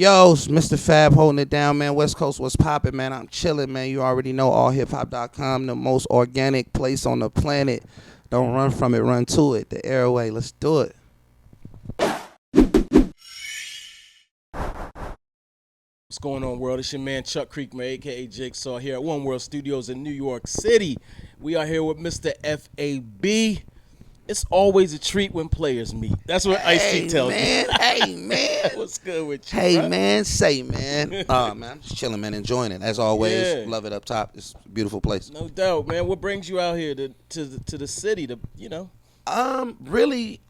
Yo, it's Mr. Fab holding it down, man. West Coast, what's poppin', man? I'm chilling, man. You already know allhiphop.com, the most organic place on the planet. Don't run from it, run to it. The airway, let's do it. What's going on, world? It's your man Chuck Creekmur, a.k.a. Jigsaw, here at One World Studios in New York City. We are here with Mr. FAB. It's always a treat when players meet. That's what Ice-T tells me. Hey, man. What's good with you, Hey, bro? man. Say, man. Man, I'm just chilling, man. Enjoying it. As always, Yeah. love it up top. It's a beautiful place. No doubt, man. What brings you out here to the city, Really,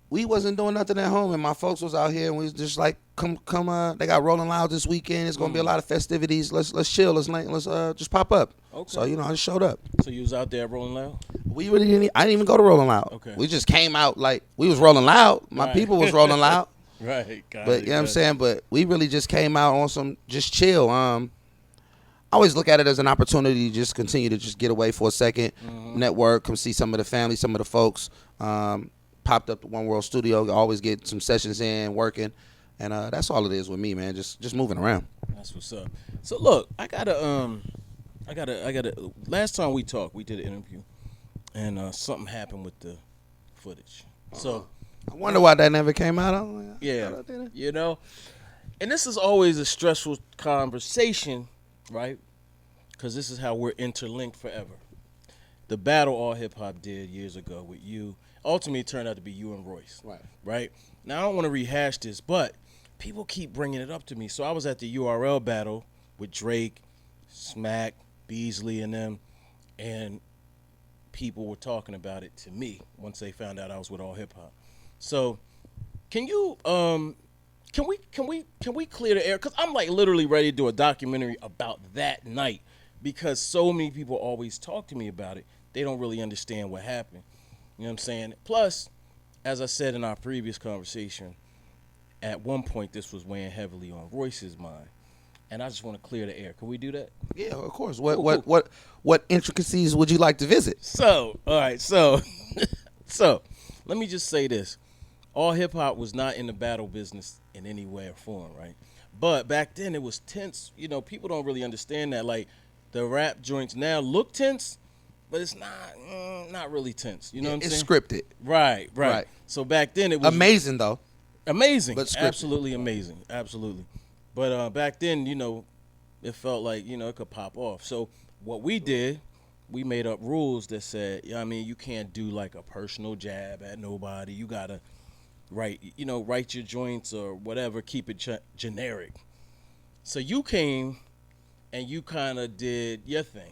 we wasn't doing nothing at home, and my folks was out here, and we was just like, come. They got Rolling Loud this weekend. It's gonna be a lot of festivities. Let's chill. Let's just pop up. Okay. So I just showed up. So you was out there rolling loud? We really didn't. I didn't even go to Rolling Loud. Okay. We just came out like we was rolling loud. My Right. people was rolling loud. Right. Got But it, you know what I'm got it. saying? But we really just came out on some just chill. I always look at it as an opportunity to just continue to just get away for a second, network, come see some of the family, some of the folks. Popped up the One World Studio, always get some sessions in, working. And that's all it is with me, man. Just moving around. That's what's up. So look, I gotta. Last time we talked, we did an interview, and something happened with the footage. So I wonder why that never came out. yeah, and this is always a stressful conversation, right? Because this is how we're interlinked forever. The battle all hip hop did years ago with you, ultimately it turned out to be you and Royce. Right. Now I don't want to rehash this, but people keep bringing it up to me. So I was at the URL battle with Drake, Smack, Beasley, and them, and people were talking about it to me once they found out I was with all hip hop. So can you can we clear the air? Because I'm like literally ready to do a documentary about that night, because so many people always talk to me about it. They don't really understand what happened. You know what I'm saying? Plus, as I said in our previous conversation, at one point this was weighing heavily on Royce's mind, and I just want to clear the air. Can we do that? Yeah, of course. What intricacies would you like to visit? So, all right, so let me just say this. All hip hop was not in the battle business in any way or form, right? But back then it was tense. You know, people don't really understand that. Like, the rap joints now look tense, but it's not really tense. You know what I'm saying? It's scripted. Right. So back then it was Amazing though. amazing, But scripted. absolutely amazing, absolutely. But back then, it felt like it could pop off. So what we did, we made up rules that said, you can't do like a personal jab at nobody. You gotta write your joints or whatever, keep it generic. So you came and you kind of did your thing,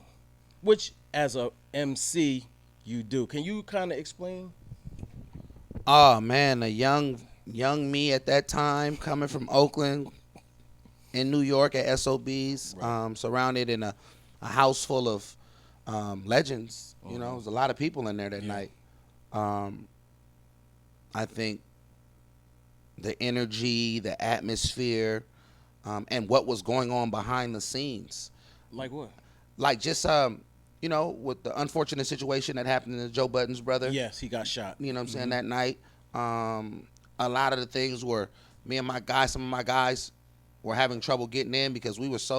which as a MC you do. Can you kind of explain? Oh man, a young me at that time, coming from Oakland in New York at SOBs, Right. surrounded in a house full of legends. There was a lot of people in there that night. I think the energy, the atmosphere, and what was going on behind the scenes. Like what? Like just with the unfortunate situation that happened to Joe Budden's brother. Yes, he got shot. You know what I'm saying? That night. A lot of the things were some of my guys were having trouble getting in because it was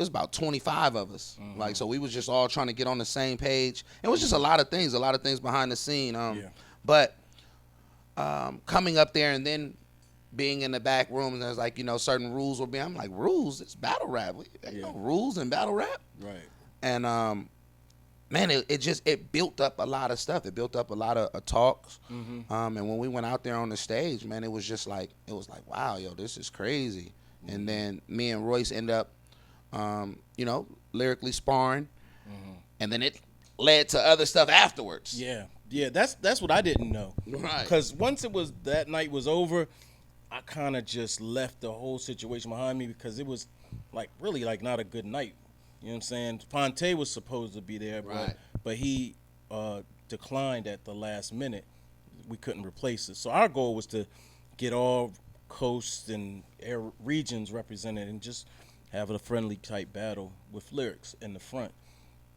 about 25 of us. Like, so we was just all trying to get on the same page. It was just a lot of things behind the scene. But coming up there and then being in the back room, and there's like, certain rules were being, I'm like, rules? It's battle rap. Ain't no rules in battle rap. Right. And man, it built up a lot of stuff. It built up a lot of talks. And when we went out there on the stage, man, it was like, wow, yo, this is crazy. And then me and Royce end up, lyrically sparring. And then it led to other stuff afterwards. Yeah. That's what I didn't know. Right. Because once that night was over, I kind of just left the whole situation behind me because it was like really like not a good night. You know what I'm saying? Panther was supposed to be there, Right. but he declined at the last minute. We couldn't replace it. So our goal was to get all coasts and regions represented and just have a friendly type battle with lyrics in the front.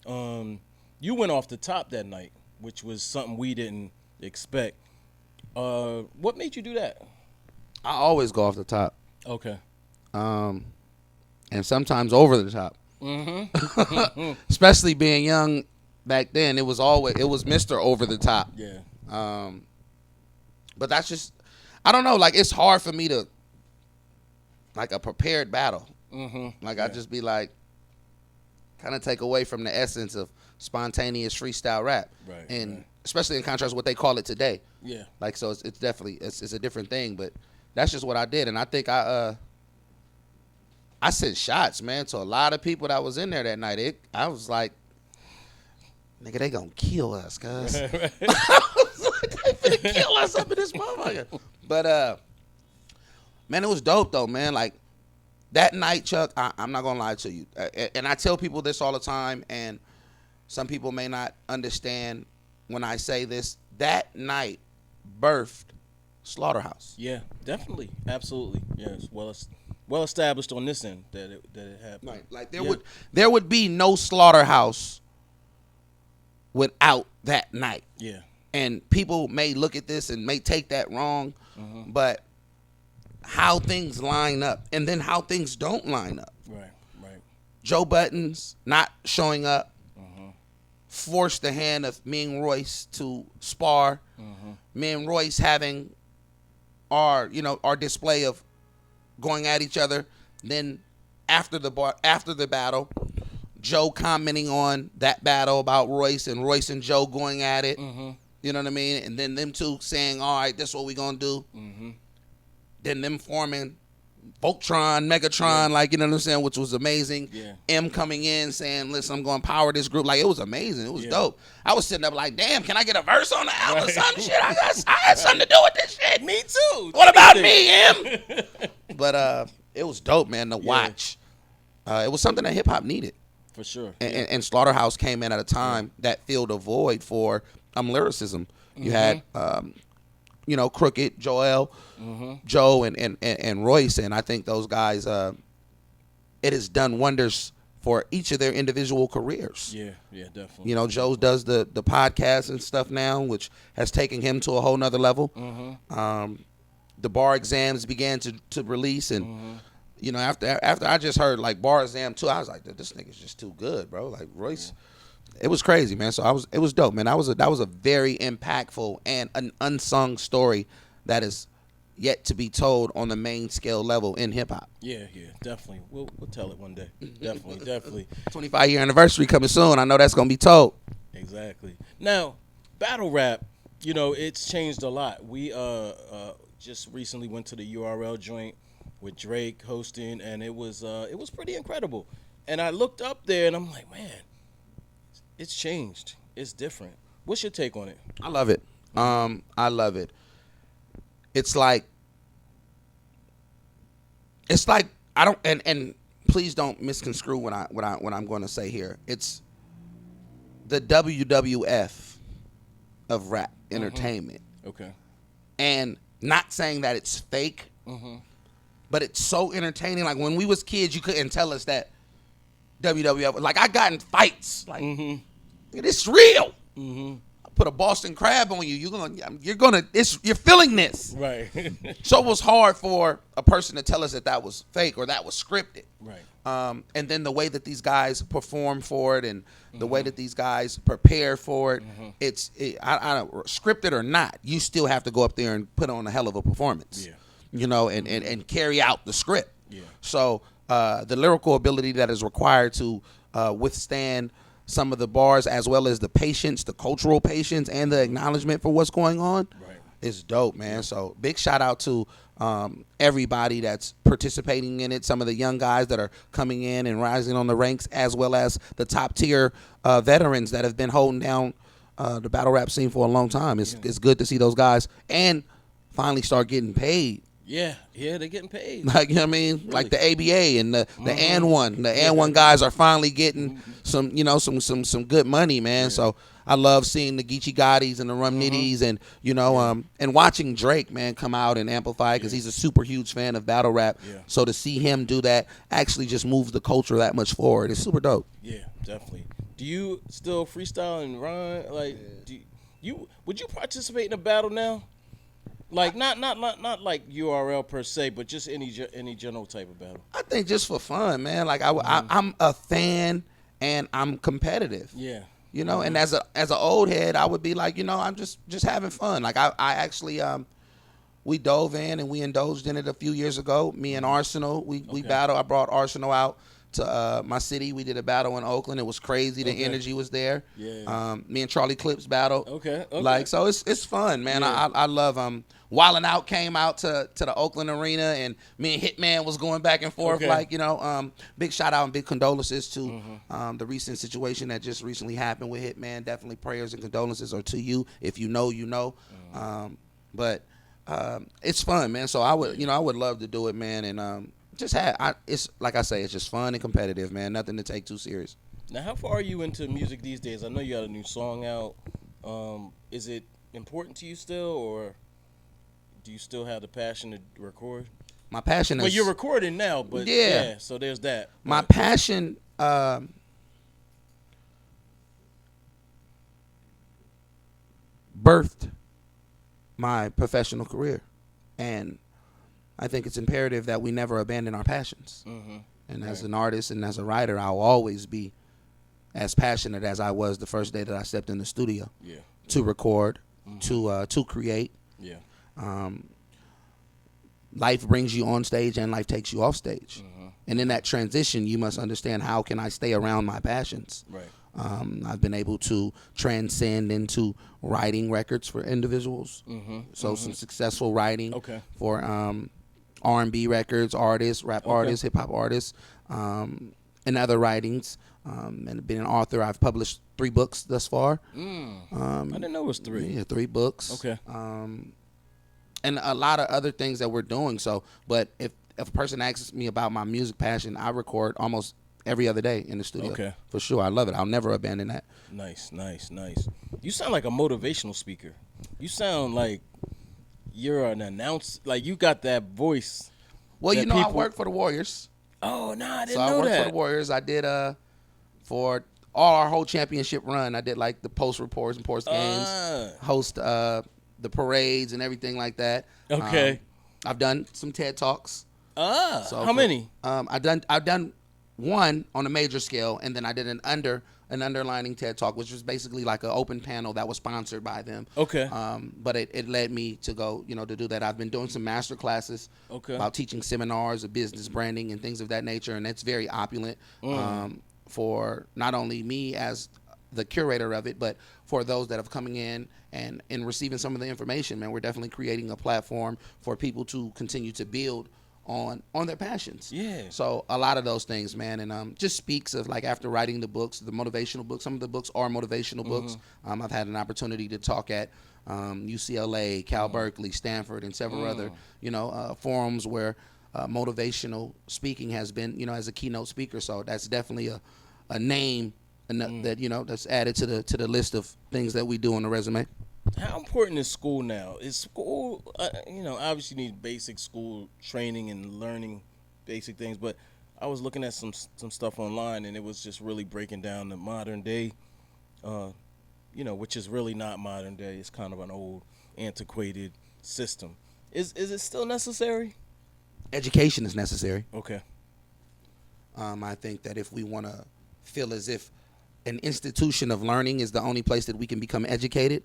You went off the top that night, which was something we didn't expect. What made you do that? I always go off the top. Okay. and sometimes over the top. Mm-hmm. Especially being young back then, it was Mr. Over the Top. Yeah. But that's just, I don't know. Like, it's hard for me to, like, a prepared battle. Mm-hmm. Like, I just be like, kind of take away from the essence of spontaneous freestyle rap. Right. And especially in contrast to what they call it today. Yeah. Like, so it's definitely, it's a different thing. But that's just what I did. And I think I sent shots, man, to a lot of people that was in there that night. I was like, nigga, they gonna kill us, cuz. I was like, they finna kill us up in this motherfucker. But, man, it was dope, though, man. Like, that night, Chuck, I'm not gonna lie to you. And I tell people this all the time, and some people may not understand when I say this. That night birthed Slaughterhouse. Yeah, definitely. Absolutely. Yes. Well established on this end that it happened. Right. Like, there would be no Slaughterhouse without that night. Yeah. And people may look at this and may take that wrong, but how things line up and then how things don't line up. Right. Joe Buttons not showing up forced the hand of me and Royce to spar. Me and Royce having our display of going at each other. Then after the battle, Joe commenting on that battle about Royce and Joe going at it. You know what I mean? And then them two saying, all right, this is what we gonna do. Then them forming Voltron, Megatron, like, you know what I'm saying, which was amazing. Yeah. M coming in saying, listen, I'm going to power this group. Like, it was amazing. It was dope. I was sitting up like, damn, can I get a verse on the album or some shit? I had something to do with this shit. Me too. What about me, M? But it was dope, man, to watch. It was something that hip-hop needed. For sure. And Slaughterhouse came in at a time that filled a void for lyricism. You had... Crooked, Joel, Joe, and Royce, and I think those guys, it has done wonders for each of their individual careers. Yeah, definitely. Joe does the podcast and stuff now, which has taken him to a whole nother level. The bar exams began to release, and after I just heard like bar exam 2, I was like, this nigga's just too good, bro. Like Royce. Yeah. It was crazy, man. So it was dope, man. That was a very impactful and an unsung story that is yet to be told on the main scale level in hip hop. Yeah, definitely. We'll tell it one day. Definitely. 25-year anniversary coming soon. I know that's gonna be told. Exactly. Now, battle rap, it's changed a lot. We just recently went to the URL joint with Drake hosting, and it was pretty incredible. And I looked up there, and I'm like, man. It's changed. It's different. What's your take on it? I love it. I love it. It's like I don't and please don't misconstrue what I'm going to say here. It's the WWF of rap entertainment. Okay. And not saying that it's fake, but it's so entertaining. Like when we was kids, you couldn't tell us that WWF. Like I got in fights. Like. It's real. I put a Boston Crab on you. You're feeling this. Right. So it was hard for a person to tell us that was fake or that was scripted. Right. And then the way that these guys perform for it and the way that these guys prepare for it, I don't scripted or not, you still have to go up there and put on a hell of a performance. Yeah. And carry out the script. Yeah. So the lyrical ability that is required to withstand some of the bars, as well as the patience, the cultural patience, and the acknowledgement for what's going on, is dope, man. So big shout out to everybody that's participating in it. Some of the young guys that are coming in and rising on the ranks, as well as the top tier veterans that have been holding down the battle rap scene for a long time. It's good to see those guys and finally start getting paid. Yeah, they're getting paid. Like, you know what I mean? Really? Like the ABA and the AND1. The AND1 guys are finally getting some good money, man. Yeah. So I love seeing the Geechee Gottis and the Rum Nitties and, and watching Drake, man, come out and amplify because he's a super huge fan of battle rap. Yeah. So to see him do that actually just moves the culture that much forward. It's super dope. Yeah, definitely. Do you still freestyle and rhyme? Like, would you participate in a battle now? Like not like URL per se, but just any general type of battle. I think just for fun, man. Like I'm a fan and I'm competitive. Yeah. You know, and as an old head, I would be like, you know, I'm just having fun. Like I actually we dove in and we indulged in it a few years ago. Me and Arsenal, we battled. I brought Arsenal out to my city. We did a battle in Oakland. It was crazy. The energy was there. Yeah. Me and Charlie Clips battled. Okay. Like, so it's fun, man. Yeah. I love Wildin' Out came out to the Oakland arena, and me and Hitman was going back and forth. Like, you know, big shout out and big condolences to the recent situation that just recently happened with Hitman. Definitely prayers and condolences are to you. If you know, you know. But it's fun, man. So I would love to do it, man. And it's like I say, it's just fun and competitive, man. Nothing to take too serious. Now, how far are you into music these days? I know you got a new song out. Is it important to you still, or do you still have the passion to record? My passion is... Well, you're recording now, but yeah, so there's that. My passion... birthed my professional career. And I think it's imperative that we never abandon our passions. And as an artist and as a writer, I'll always be as passionate as I was the first day that I stepped in the studio to record, to create. Life brings you on stage and life takes you off stage. And in that transition, you must understand, how can I stay around my passions? I've been able to transcend into writing records for individuals. Some successful writing for R&B records, artists, rap artists, hip hop artists, and other writings. And been an author. I've published 3 books thus far. I didn't know it was 3. Yeah, 3 books. And a lot of other things that we're doing. So, but if a person asks me about my music passion, I record almost every other day in the studio. For sure. I love it. I'll never abandon that. Nice. You sound like a motivational speaker. You sound like you're an announcer. Like, you got that voice. Well, you know, I work for the Warriors. Oh, no, I didn't know that. So I worked for the Warriors. I did for all our whole championship run, I did like the post reports and post games, host the parades and everything like that. I've done some TED Talks. So how many? I've done one on a major scale, and then I did an underlining TED Talk, which was basically like an open panel that was sponsored by them. But it led me to go, you know, to do that. I've been doing some master classes about teaching seminars of business branding and things of that nature, and it's very opulent for not only me as the curator of it, but for those that have coming in and receiving some of the information. Man, we're definitely creating a platform for people to continue to build on their passions. So a lot of those things, man, and just speaks of, like, after writing the books, the motivational books. Some of the books are motivational books. I've had an opportunity to talk at UCLA, Cal Berkeley, Stanford, and several other, you know, forums where motivational speaking has been, you know, as a keynote speaker. So that's definitely a name that, you know, that's added to the list of things that we do on the resume. How important is school now? Is school, you know, obviously you need basic school training and learning basic things, but I was looking at some stuff online, and it was just really breaking down the modern day, you know, which is really not modern day. It's kind of an old, antiquated system. Is it still necessary? Education is necessary. I think that if we want to feel as if an institution of learning is the only place that we can become educated,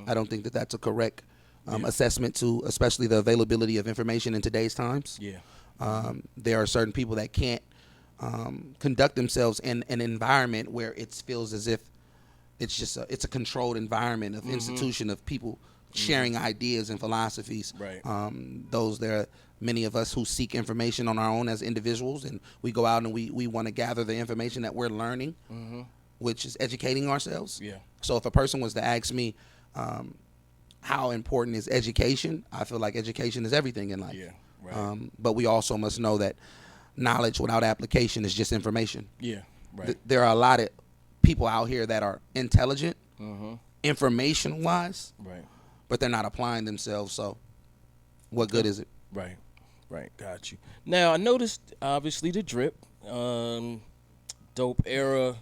I don't think that that's a correct assessment to, especially the availability of information in today's times. There are certain people that can't conduct themselves in an environment where it feels as if it's just it's a controlled environment of institution of people sharing ideas and philosophies. There are many of us who seek information on our own as individuals, and we go out and we want to gather the information that we're learning, which is educating ourselves. So if a person was to ask me how important is education, I feel like education is everything in life. But we also must know that knowledge without application is just information. There are a lot of people out here that are intelligent, information-wise, but they're not applying themselves. So what good is it? Got you. Now, I noticed, obviously, the drip. Dope era,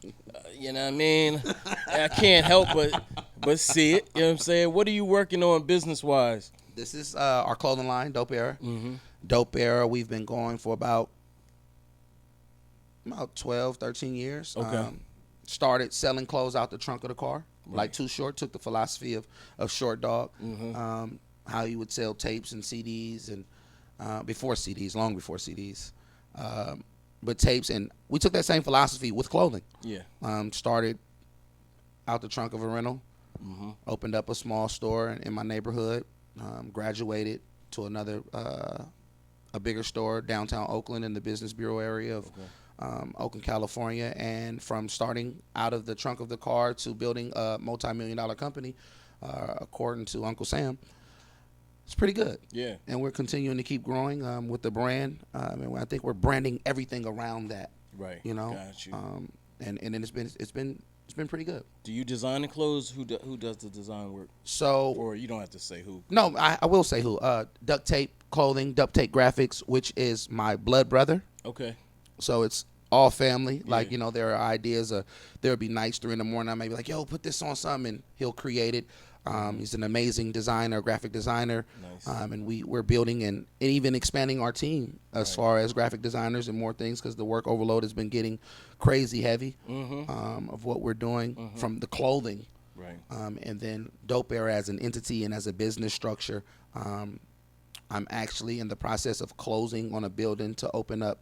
you know what I mean? I can't help but see it, you know what I'm saying? What are you working on business-wise? This is our clothing line, Dope Era. Mm-hmm. Dope Era, we've been going for about 12, 13 years. Okay. Started selling clothes out the trunk of the car, Right. like Too Short. Took the philosophy of Short Dog, Mm-hmm. how he would sell tapes and CDs, and before CDs, long before CDs, but tapes. And we took that same philosophy with clothing. Yeah. Started out the trunk of a rental, Mm-hmm. opened up a small store in my neighborhood, graduated to another, a bigger store downtown Oakland in the Business Bureau area of Oakland, California. And from starting out of the trunk of the car to building a multi-million-dollar company, according to Uncle Sam, it's pretty good. Yeah. And we're continuing to keep growing with the brand. And I think we're branding everything around that. Right. You know, Got you. and then it's been pretty good. Do you design the clothes? Who does the design work? So, Or you don't have to say who. no, I will say who. Duct Tape Clothing, Duct Tape Graphics, which is my blood brother. Okay. So it's all family. Yeah. Like, you know, there are ideas. There would be nights 3 a.m. I may be like, yo, put this on something, and he'll create it. He's an amazing designer, graphic designer. Nice. And we're building and even expanding our team as far as graphic designers and more things, because the work overload has been getting crazy heavy of what we're doing from the clothing. Right. And then Dope Era as an entity and as a business structure. I'm actually in the process of closing on a building to open up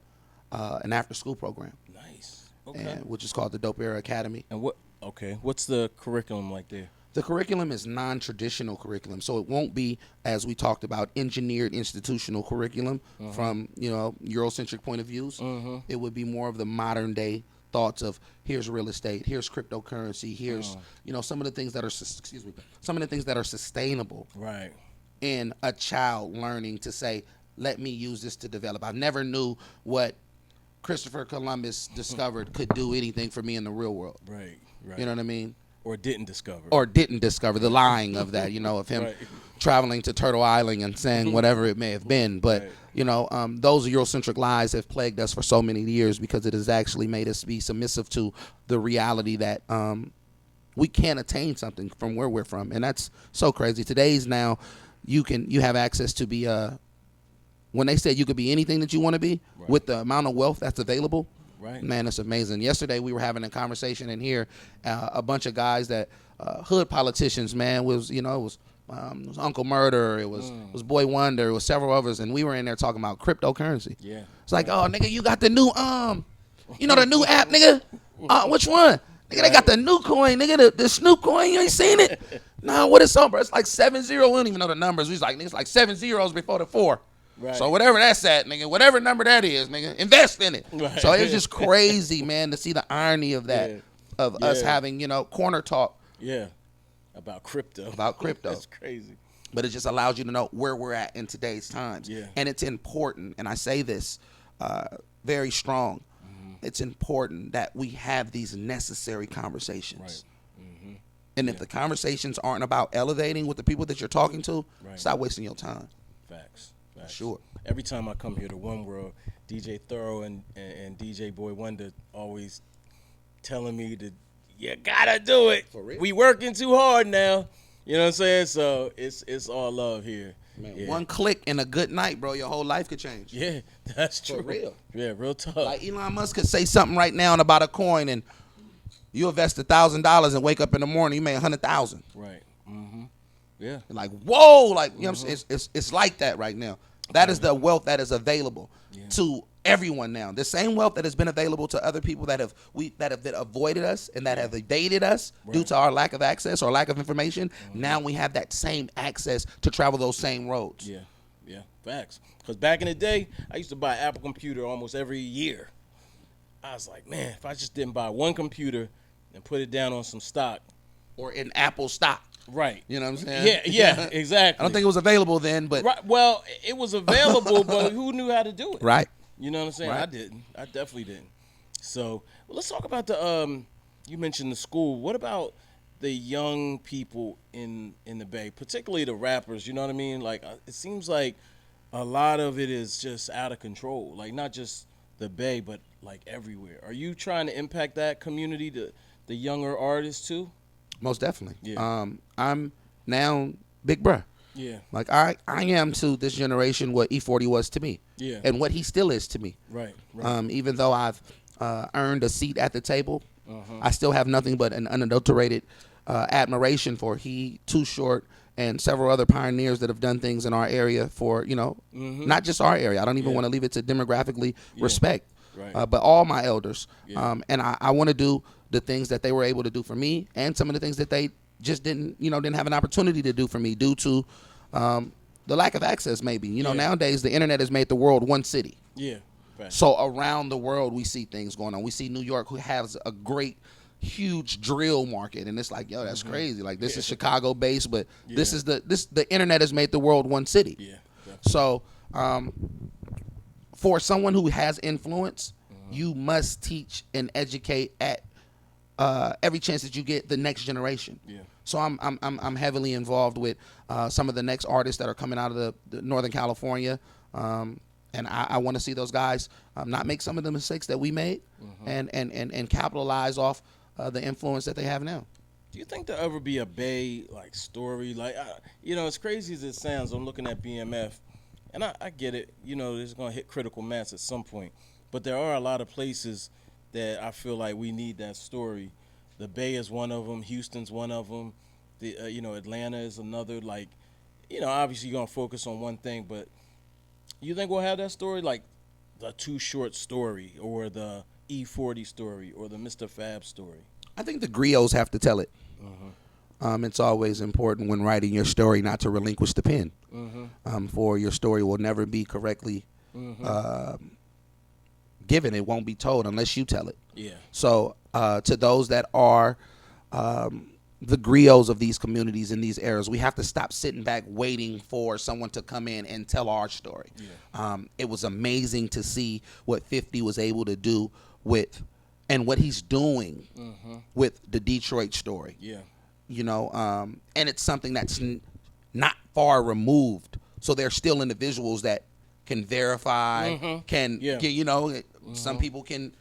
an after-school program, Nice. Okay. which is called the Dope Era Academy. And what? Okay. What's the curriculum like there? The curriculum is non-traditional curriculum, so it won't be, as we talked about, engineered institutional curriculum from, you know, Eurocentric point of views. It would be more of the modern day thoughts of, here's real estate, here's cryptocurrency, here's you know, some of the things that are some of the things that are sustainable Right. in a child learning to say, let me use this to develop. I never knew what Christopher Columbus discovered could do anything for me in the real world. Right. Right. You know what I mean? Or didn't discover. Or didn't discover, the lying of that, you know, of him Right. traveling to Turtle Island and saying whatever it may have been. But, Right. you know, those Eurocentric lies have plagued us for so many years, because it has actually made us be submissive to the reality that we can't attain something from where we're from. And that's so crazy. Today's now, you have access to be, when they said you could be anything that you want to be with the amount of wealth that's available. Right. Man, it's amazing. Yesterday we were having a conversation in here, a bunch of guys that hood politicians, man, was, you know, it was Uncle Murder, it was Boy Wonder, it was several others, and we were in there talking about cryptocurrency. Yeah. It's like, oh, nigga, you got the new you know, the new app, nigga. Which one? Nigga, they got the new coin, nigga, the Snoop coin. You ain't seen it? Nah, what is on, bro? It's like 70. We don't even know the numbers. We was like, nigga, it's like 7 zeros before the 4. Right. So whatever that's at, nigga, whatever number that is, nigga, invest in it. Right. So it was just crazy, man, to see the irony of that, of us having, you know, corner talk Yeah. About crypto. That's crazy. But it just allows you to know where we're at in today's times. Yeah. And it's important, and I say this very strong, it's important that we have these necessary conversations. Right. And if the conversations aren't about elevating with the people that you're talking to, stop wasting your time. Facts. Sure. Every time I come here to One World, DJ Thorough and DJ Boy Wonder always telling me to, you gotta do it. For real? We working too hard now. You know what I'm saying? So it's all love here. Man, Yeah. one click and a good night, bro, your whole life could change. Yeah, that's true. For real. Yeah, real talk. Like Elon Musk could say something right now about a coin, and you invest $1,000 and wake up in the morning, you made 100,000. Right. Yeah. Like, whoa, like, you know what I'm saying? It's like that right now. That is the wealth that is available to everyone now. The same wealth that has been available to other people that have avoided us and that have evaded us due to our lack of access or lack of information. Now we have that same access to travel those same roads. Yeah, facts. Because back in the day, I used to buy an Apple computer almost every year. I was like, man, if I just didn't buy one computer and put it down on some stock. Or in Apple stock. Right. You know what I'm saying? Yeah, exactly. I don't think it was available then, but. Right. Well, it was available, but who knew how to do it? Right. You know what I'm saying? Right. I didn't. I definitely didn't. So, let's talk about the, you mentioned the school. What about the young people in the Bay, particularly the rappers? You know what I mean? Like, it seems like a lot of it is just out of control. Like, not just the Bay, but like everywhere. Are you trying to impact that community, the younger artists too? Most definitely. Yeah. I'm now Big Bruh. Yeah. Like I am to this generation what E40 was to me. Yeah. And what he still is to me. Right. Right. Even though I've earned a seat at the table, Uh-huh. I still have nothing but an unadulterated admiration for he, Too Short, and several other pioneers that have done things in our area for, not just our area. I don't even want to leave it to demographically respect, Right. but all my elders. Yeah. And I want to do the things that they were able to do for me, and some of the things that they just didn't have an opportunity to do for me due to the lack of access, maybe. Nowadays the internet has made the world one city. Yeah. Right. So around the world we see things going on. We see New York, who has a great, huge drill market, and it's like, yo, that's crazy. Like, this is Chicago based, but this is the internet has made the world one city. Yeah. So for someone who has influence, you must teach and educate at every chance that you get the next generation. Yeah. So I'm heavily involved with some of the next artists that are coming out of the Northern California, and I want to see those guys not make some of the mistakes that we made, and capitalize off the influence that they have now. Do you think there'll ever be a Bay like story? Like, as crazy as it sounds, I'm looking at BMF, and I get it. It's gonna hit critical mass at some point, but there are a lot of places that I feel like we need that story. The Bay is one of them. Houston's one of them. Atlanta is another. Like, obviously you're gonna focus on one thing, but you think we'll have that story, like the Too Short story, or the E40 story, or the Mistah FAB story? I think the griots have to tell it. It's always important when writing your story not to relinquish the pen, for your story will never be correctly given. It won't be told unless you tell it. Yeah. So to those that are the griots of these communities in these eras, we have to stop sitting back waiting for someone to come in and tell our story. Yeah. It was amazing to see what 50 was able to do with, and what he's doing with the Detroit story. Yeah. And it's something that's not far removed. So there's still individuals that can verify, some people can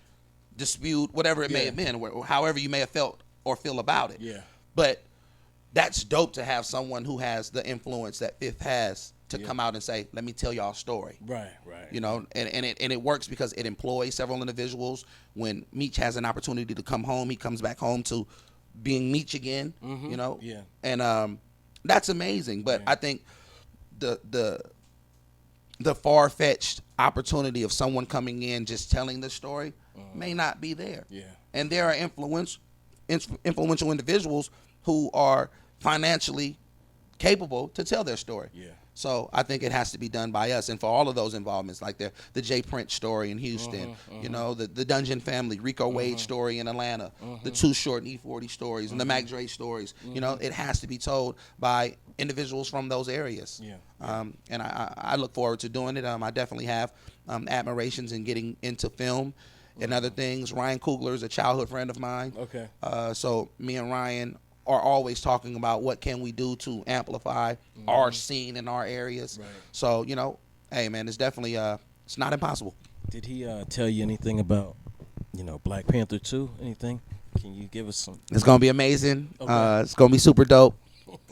dispute whatever it may have been, or however you may have felt or feel about it. Yeah. But that's dope to have someone who has the influence that Fifth has to come out and say, let me tell y'all a story. Right. And it works because it employs several individuals. When Meech has an opportunity to come home, he comes back home to being Meech again, Yeah. And that's amazing. But I think the far-fetched opportunity of someone coming in just telling the story may not be there. Yeah. And there are influential individuals who are financially capable to tell their story. Yeah. So I think it has to be done by us. And for all of those involvements, like the Jay Prince story in Houston, the Dungeon Family, Rico Wade story in Atlanta, the Too Short and E40 stories, and the Mac Dre stories, it has to be told by individuals from those areas. Yeah. And I look forward to doing it. I definitely have admirations in getting into film and other things. Ryan Coogler is a childhood friend of mine. Okay. So me and Ryan are always talking about what can we do to amplify our scene in our areas. Right. So, hey man, it's definitely it's not impossible. Did he tell you anything about, Black Panther 2? Anything? Can you give us some? It's gonna be amazing. Okay. It's gonna be super dope.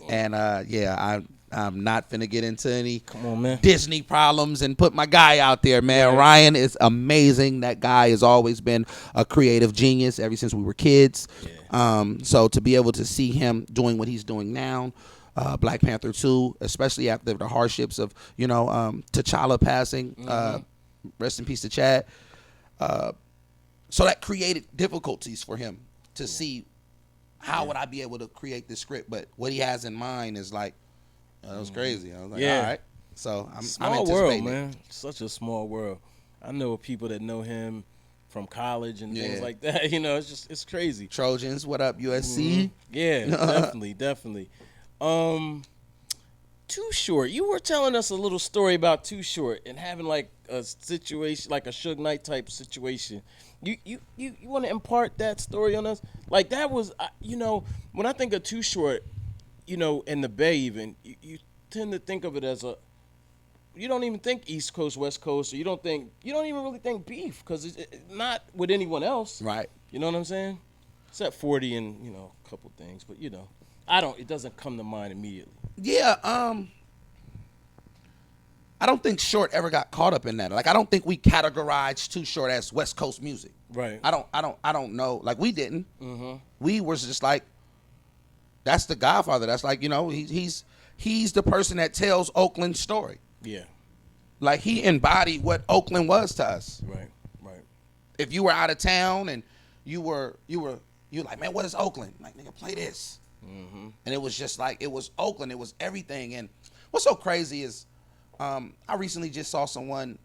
And I'm not finna get into any Disney problems and put my guy out there, man. Right. Ryan is amazing. That guy has always been a creative genius ever since we were kids. Yeah. So to be able to see him doing what he's doing now, Black Panther 2, especially after the hardships of, T'Challa passing, rest in peace to Chad. So that created difficulties for him to see how would I be able to create this script. But what he has in mind is like, that was crazy. I was like, all right. So I'm small world, man. Such a small world. I know people that know him from college and things like that. It's crazy. Trojans, what up, USC? Yeah, definitely. Too Short. You were telling us a little story about Too Short and having like a situation, like a Suge Knight type situation. You want to impart that story on us? Like that was, when I think of Too Short, in the Bay even, you tend to think of it as you don't even think East Coast, West Coast, or you don't even really think beef, because it's not with anyone else. Right. You know what I'm saying? Except 40 and, a couple things, but it doesn't come to mind immediately. Yeah, I don't think Short ever got caught up in that. Like, I don't think we categorized Too Short as West Coast music. Right. I don't know. Like, we didn't. We was just like, that's the Godfather. That's like, you know, he's the person that tells Oakland's story. Yeah. Like, he embodied what Oakland was to us. Right. If you were out of town and you were like, man, what is Oakland? Like, nigga, play this. And it was just like, it was Oakland. It was everything. And what's so crazy is, I recently just saw someone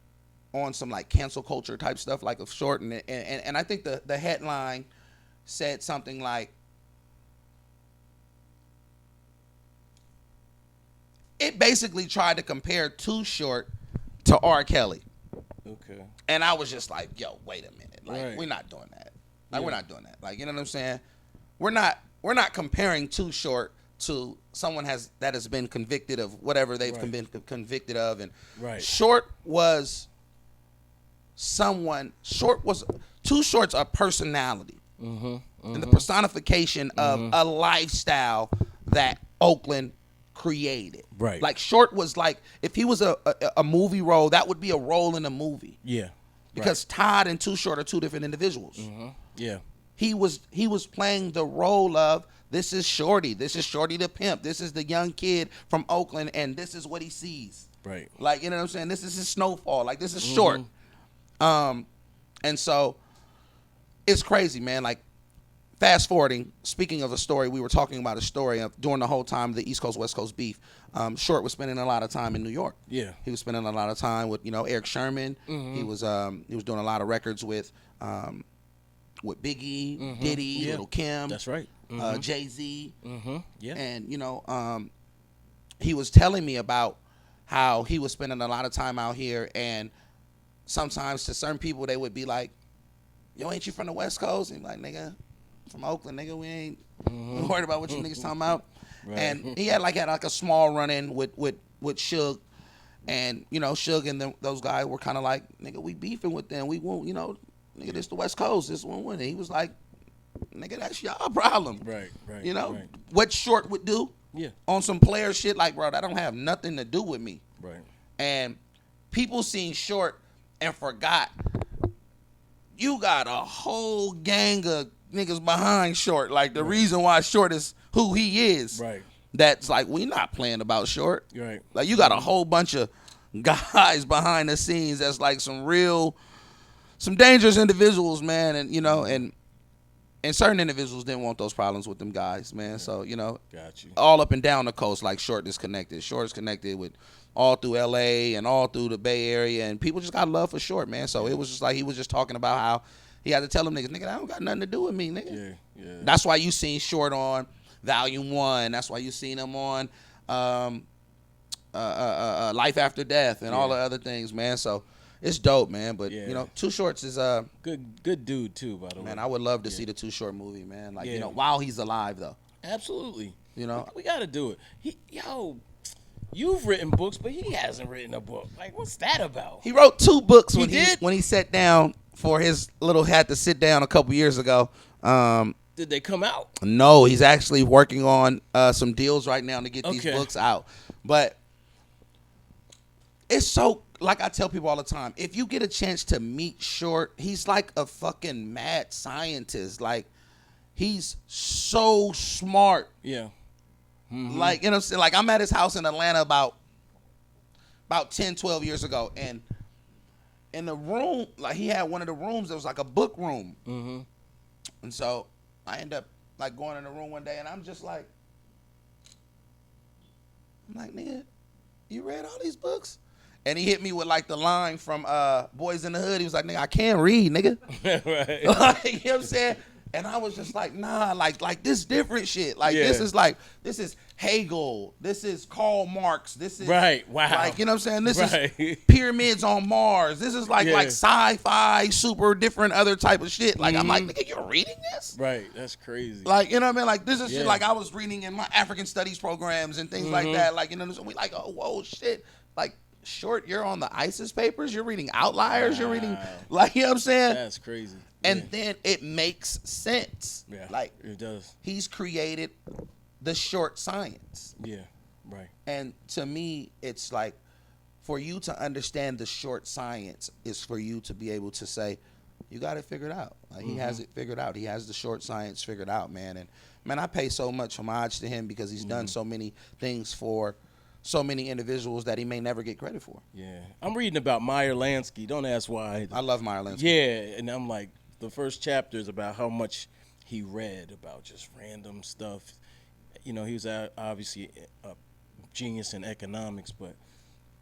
on some like cancel culture type stuff, like of Short, and I think the headline said something like, it basically tried to compare Too Short to R. Kelly. Okay. And I was just like, yo, wait a minute. Like, Right. we're not doing that. Like, we're not doing that. Like, you know what I'm saying? We're not comparing Too Short to someone that has been convicted of whatever they've been convicted of. And Short was Too Short's a personality. And the personification of a lifestyle that Oakland created. Right. Like, Short was like, if he was a movie role, that would be a role in a movie. Yeah. Because Todd and Too Short are two different individuals. Yeah. He was playing the role of, this is Shorty. This is Shorty the pimp. This is the young kid from Oakland, and this is what he sees. Right. Like, you know what I'm saying? This is his Snowfall. Like, this is Short. And so it's crazy, man. Like, fast forwarding, speaking of a story, we were talking about a story of during the whole time of the East Coast, West Coast beef. Short was spending a lot of time in New York. Yeah. He was spending a lot of time with, you know, Eric Sherman. He was doing a lot of records with Biggie, Diddy, Lil' Kim. That's right. Jay-Z. Yeah. And, you know, he was telling me about how he was spending a lot of time out here, and sometimes to certain people they would be like, yo, ain't you from the West Coast? And like, nigga, from Oakland, nigga, we ain't worried about what you niggas talking about. Right. And he had like a small run-in with Suge, and, you know, Suge and those guys were kind of like, nigga, we beefing with them. We won't, you know, nigga, this the West Coast. This one winning. He was like, nigga, that's y'all problem. Right. You know, what Short would do on some player shit, like, bro, that don't have nothing to do with me. Right. And people seen Short and forgot, you got a whole gang of niggas behind Short. Like, the reason why Short is who he is. Right. That's like, we not playing about Short. Right. Like, you got a whole bunch of guys behind the scenes that's like some dangerous individuals, man. And, you know, and certain individuals didn't want those problems with them guys, man. So, you know, got you. All up and down the coast, like, Short is connected. Short is connected with all through L.A. and all through the Bay Area, and people just got love for Short, man. So it was just like, he was just talking about how he had to tell them niggas, nigga, that don't got nothing to do with me, nigga. Yeah. That's why you seen Short on Volume 1. That's why you seen him on Life After Death and all the other things, man. So it's dope, man. But, you know, Too Shorts is good dude, too, by the way. Man, I would love to see the Too Short movie, man. Like, you know, while he's alive, though. Absolutely. You know? We got to do it. You've written books, but he hasn't written a book. Like, what's that about? He wrote 2 books when he sat down for his had to sit down a couple years ago. Did they come out? No, he's actually working on some deals right now to get these books out. But it's so, like I tell people all the time, if you get a chance to meet Short, he's like a fucking mad scientist. Like, he's so smart. Yeah. Like, you know what I'm saying? Like, I'm at his house in Atlanta about 10, 12 years ago, and in the room, like, he had one of the rooms that was like a book room. And so I end up like going in the room one day, and I'm like, nigga, you read all these books? And he hit me with like the line from Boys in the Hood. He was like, nigga, I can't read, nigga. Right. Like, you know what I'm saying? And I was just like, nah, like this different shit. Like, this is Hegel. This is Karl Marx. This is wow. Like, you know what I'm saying? This is pyramids on Mars. This is like sci-fi, super different other type of shit. Like, I'm like, nigga, you're reading this? Right. That's crazy. Like, you know what I mean? Like, this is shit like I was reading in my African studies programs and things like that. Like, you know, we like, oh, whoa, shit. Like, Short, you're on the ISIS papers. You're reading Outliers. You're reading, like, you know what I'm saying? That's crazy. And then it makes sense. Yeah, like, it does. He's created the Short science. Yeah, right. And to me, it's like, for you to understand the short science is for you to be able to say, you got it figured out. Like, he has it figured out. He has the short science figured out, man. And, man, I pay so much homage to him because he's done so many things for so many individuals that he may never get credit for. Yeah. I'm reading about Meyer Lansky. Don't ask why. I love Meyer Lansky. Yeah, and I'm like, the first chapter is about how much he read about just random stuff. You know, he was obviously a genius in economics, but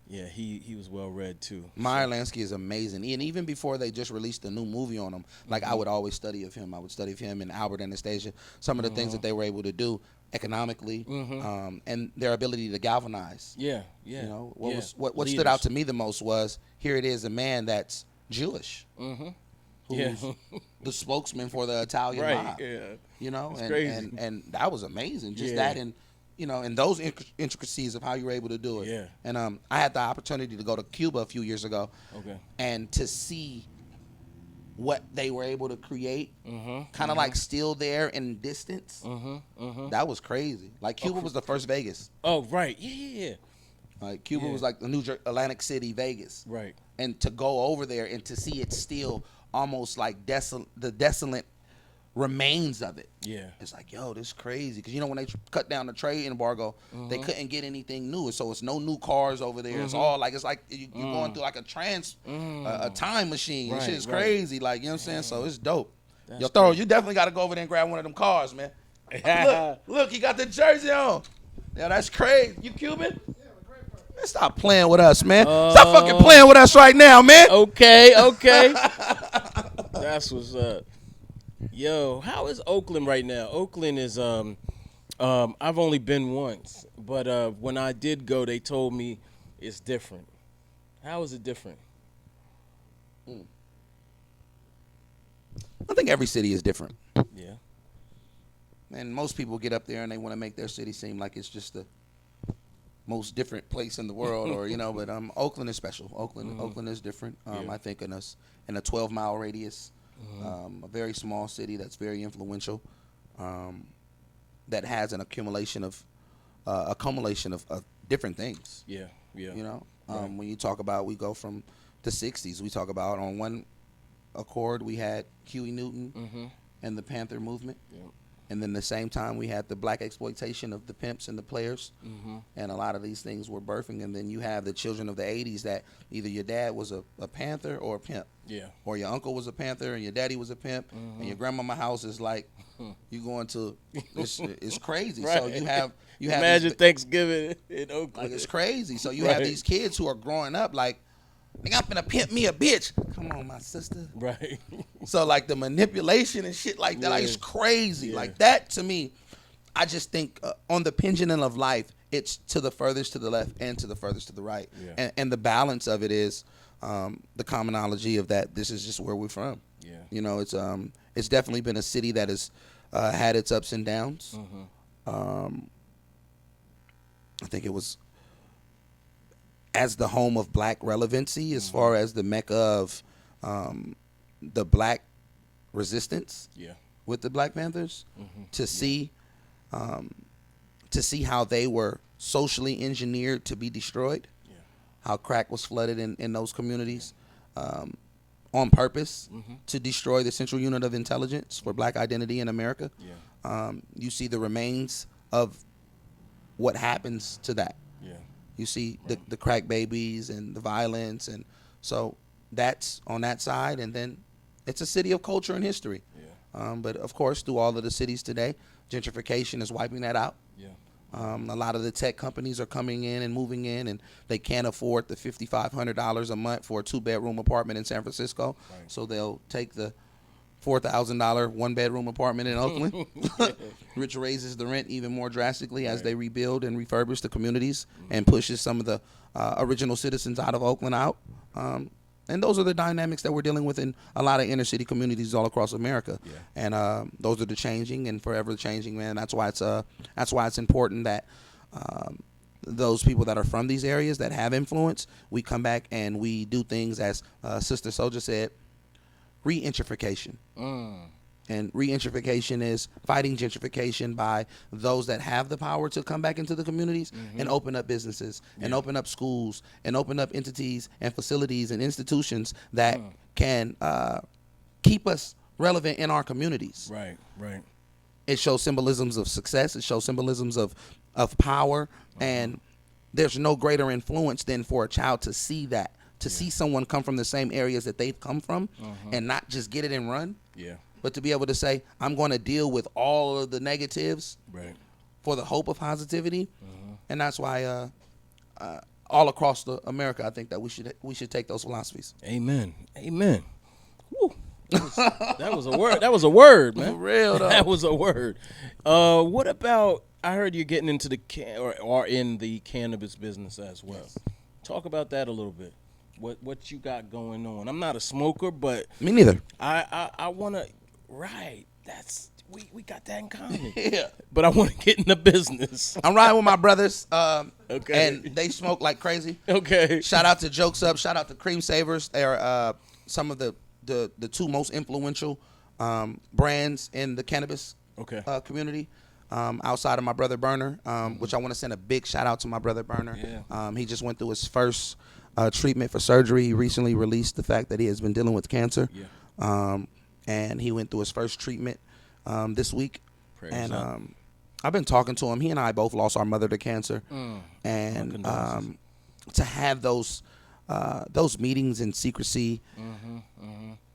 yeah, he was well read too. Meyer Lansky is amazing. And even before they just released a new movie on him, like I would always study of him. I would study of him and Albert Anastasia, some of the things that they were able to do economically, and their ability to galvanize. Yeah. You know, what stood out to me the most was, here it is, a man that's Jewish, who's the spokesman for the Italian mob. Yeah. You know, It's crazy. and that was amazing. Just that, and you know, and those intricacies of how you were able to do it. Yeah. And I had the opportunity to go to Cuba a few years ago, and to see what they were able to create, kind of like still there in distance. That was crazy. Like, Cuba was the first Vegas. Oh, right. Yeah. Like, Cuba was like the Atlantic City, Vegas. Right. And to go over there and to see it still almost like the desolate remains of it. Yeah. It's like, yo, this is crazy. Because, you know, when they cut down the trade embargo, they couldn't get anything new. So it's no new cars over there. It's all like, you're going through like a time machine. This shit is crazy. Like, you know what I'm saying? So it's dope. That's Yo, Thorough, you definitely got to go over there and grab one of them cars, man. Look, he got the jersey on. Yeah, that's crazy. You Cuban? Man, stop playing with us, man. Stop fucking playing with us right now, man. Okay. That's what's up. Yo, how is Oakland right now? Oakland is I've only been once, but when I did go, they told me it's different. How is it different? I think every city is different. Yeah. And most people get up there and they want to make their city seem like it's just the most different place in the world, or, you know, but Oakland is special. Oakland is different. I think in a 12-mile radius, a very small city that's very influential, that has an accumulation of different things. Yeah. You know, when you talk about, we go from the 60s, we talk about on one accord we had Huey Newton and the Panther movement. Yeah. And then the same time we had the black exploitation of the pimps and the players. And a lot of these things were birthing. And then you have the children of the 80s that either your dad was a Panther or a pimp. Yeah. Or your uncle was a Panther and your daddy was a pimp. And your grandmama house is like, you going to, it's crazy. Right. So you have Imagine Thanksgiving in Oakland. like, it's crazy. So you have these kids who are growing up like, nigga, I'm finna pimp me a bitch. Come on, my sister. Right. So, like, the manipulation and shit like that, like, it's crazy. Yeah. Like, that, to me, I just think on the pendulum of life, it's to the furthest to the left and to the furthest to the right. Yeah. And the balance of it is the commonology of that this is just where we're from. Yeah. You know, it's definitely been a city that has had its ups and downs. I think it was, as the home of black relevancy, as far as the mecca of the black resistance with the Black Panthers, to see how they were socially engineered to be destroyed, how crack was flooded in those communities on purpose to destroy the central unit of intelligence for black identity in America. You see the remains of what happens to that. You see the crack babies and the violence, and so that's on that side. And then it's a city of culture and history. But of course, through all of the cities today, gentrification is wiping that out. A lot of the tech companies are coming in and moving in, and they can't afford the $5,500 a month for a 2-bedroom apartment in San Francisco. So they'll take the $4,000 one-bedroom apartment in Oakland, which raises the rent even more drastically as they rebuild and refurbish the communities and pushes some of the original citizens out of Oakland out. And those are the dynamics that we're dealing with in a lot of inner-city communities all across America. And those are the changing and forever changing, man. That's why it's important that those people that are from these areas that have influence, we come back and we do things, as Sister Soldier said, Reentrification. And Reentrification is fighting gentrification by those that have the power to come back into the communities and open up businesses and open up schools and open up entities and facilities and institutions that can keep us relevant in our communities. Right, right. It shows symbolisms of success. It shows symbolisms of power. And there's no greater influence than for a child to see that, to see someone come from the same areas that they've come from and not just get it and run. Yeah. But to be able to say, I'm going to deal with all of the negatives for the hope of positivity. And that's why all across America, I think that we should take those philosophies. Amen. Amen. Woo. That was a word. That was a word, man. For real, though. That was a word. What about, I heard you're getting into the or in the cannabis business as well. Yes. Talk about that a little bit. What you got going on? I'm not a smoker, but me neither. I want to. Right. That's we got that in common. Yeah. But I want to get in the business. I'm riding with my brothers. Okay. And they smoke like crazy. Okay. Shout out to Jigsaw. Shout out to Cream Savers. They're some of the two most influential brands in the cannabis community. Outside of my brother Burner, which I want to send a big shout out to my brother Burner. Yeah. He just went through his first treatment for surgery. He recently released the fact that he has been dealing with cancer. Yeah. And he went through his first treatment this week. Praise and up. I've been talking to him. He and I both lost our mother to cancer. And to have those meetings in secrecy